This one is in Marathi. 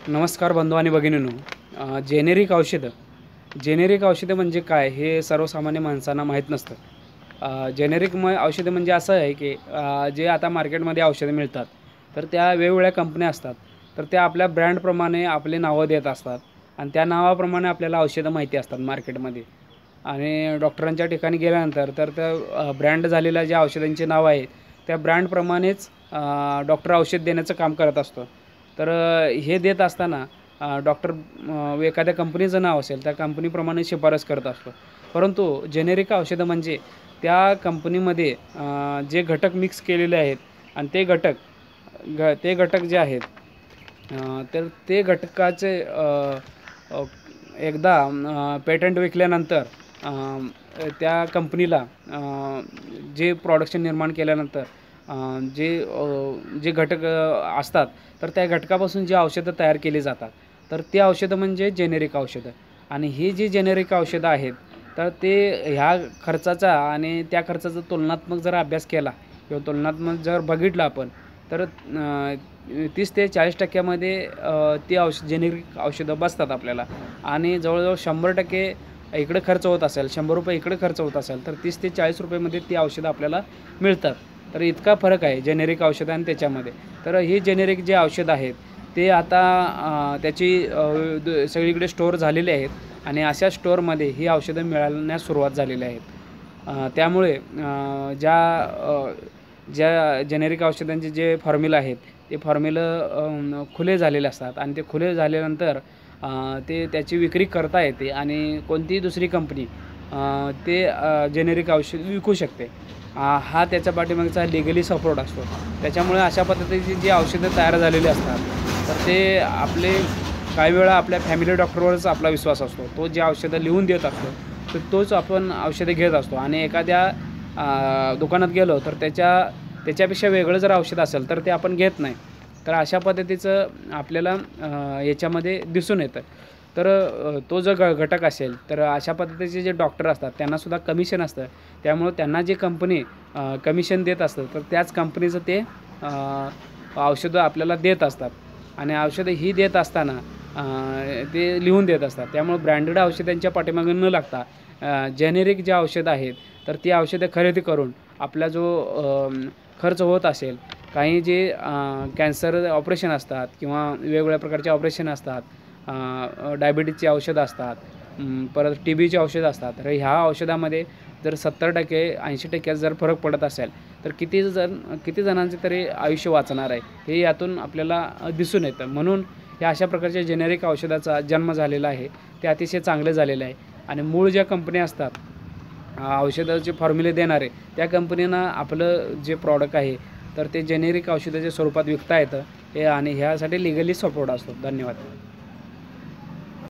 नमस्कार बंधू आणि भगिनींनो. जेनेरिक औषधं म्हणजे काय हे सर्वसामान्य माणसांना माहीत नसतं. जेनेरिक औषधं म्हणजे असं आहे की जे आता मार्केटमध्ये औषधं मिळतात, तर त्या वेगवेगळ्या कंपन्या असतात. तर त्या आपल्या ब्रँडप्रमाणे आपली नावं देत असतात आणि त्या नावाप्रमाणे आपल्याला औषधं माहिती असतात मार्केटमध्ये. आणि डॉक्टरांच्या ठिकाणी गेल्यानंतर तर त्या ब्रँड झालेल्या ज्या औषधांची नावं आहेत, त्या ब्रँडप्रमाणेच डॉक्टर औषध देण्याचं काम करत असतो. तर हे देत असताना डॉक्टर एखाद्या कंपनीचं नाव असेल, त्या कंपनीप्रमाणे शिफारस करत असतो. परंतु जेनेरिक औषधं म्हणजे त्या कंपनीमध्ये जे घटक मिक्स केलेले आहेत आणि ते घटक जे आहेत, तर ते घटकाचे अ, एकदा पेटंट विकल्यानंतर त्या कंपनीला जे प्रॉडक्शन निर्माण केल्यानंतर अ, जे घटक असतात, तर त्या घटकापासून जी औषधं तयार केली जातात, तर ती औषधं म्हणजे जेनेरिक औषधं. आणि ही जी जेनेरिक औषधं आहेत, तर ते ह्या खर्चाचा आणि त्या खर्चाचा तुलनात्मक जर अभ्यास केला किंवा तुलनात्मक जर बघितलं आपण, तर 30 ते 40% मध्ये ती जेनेरिक औषधं बसतात आपल्याला. आणि जवळजवळ 100% इकडे खर्च होत असेल, ₹100 इकडे खर्च होत असेल, तर 30 ते 40 मध्ये ती औषधं आपल्याला मिळतात. तर इतका फरक आहे जेनेरिक औषधं आणि त्याच्यामध्ये. तर ही जेनेरिक जे औषधं आहेत, ते आता त्याची सगळीकडे स्टोअर झालेले आहेत आणि अशा स्टोअरमध्ये ही औषधं मिळण्यास सुरुवात झालेली आहेत. त्यामुळे ज्या जेनेरिक औषधांचे जे फॉर्म्युला आहेत, ते फॉर्म्युला खुले झालेले असतात आणि ते खुले झाल्यानंतर ते त्याची विक्री करता येते आणि कोणतीही दुसरी कंपनी ते जेनेरिक औषध विकू शकते. हा त्याच्या पाठीमागचा लीगली सपोर्ट असतो. त्याच्यामुळे अशा पद्धतीची जी औषधं तयार झालेली असतात, तर ते काही वेळा आपल्या फॅमिली डॉक्टरवरच आपला विश्वास असतो. तो जे औषधं लिहून देत असतो, तर तोच आपण औषधं घेत असतो आणि एखाद्या दुकानात गेलो तर त्याच्यापेक्षा वेगळं जर औषध असेल, तर ते आपण घेत नाही. तर अशा पद्धतीचं आपल्याला याच्यामध्ये दिसून येतं. तर तो जो घटक असेल, तर अशा पद्धतीचे जे डॉक्टर असतात त्यांनासुद्धा कमिशन असतं. त्यामुळं त्यांना जे कंपनी कमिशन देत असतं, तर त्याच कंपनीचं ते औषधं आपल्याला देत असतात. आणि औषधं ही देत असताना ते लिहून देत असतात. त्यामुळे ब्रँडेड औषधांच्या पाठीमागे न लागता जेनेरिक जे औषधं आहेत, तर ती औषधं खरेदी करून आपला जो खर्च होत असेल, काही जे कॅन्सर ऑपरेशन असतात किंवा वेगवेगळ्या प्रकारचे ऑपरेशन असतात, डायबिटीजची औषधं असतात, परत TBची औषधं असतात. तर ह्या औषधामध्ये जर 70% 80% जर फरक पडत असेल, तर किती जणांचे तरी आयुष्य वाचणार आहे, हे यातून आपल्याला दिसून येतं. म्हणून या अशा प्रकारच्या जेनेरिक औषधाचा जन्म झालेला आहे. ते अतिशय चांगले झालेले आहे आणि मूळ ज्या कंपन्या असतात, औषधाचे फॉर्म्युले देणारे, त्या कंपनीनं आपलं जे प्रॉडक्ट आहे, तर ते जेनेरिक औषधाच्या स्वरूपात विकता येतं. आणि ह्यासाठी लीगली सपोर्ट असतो. धन्यवाद.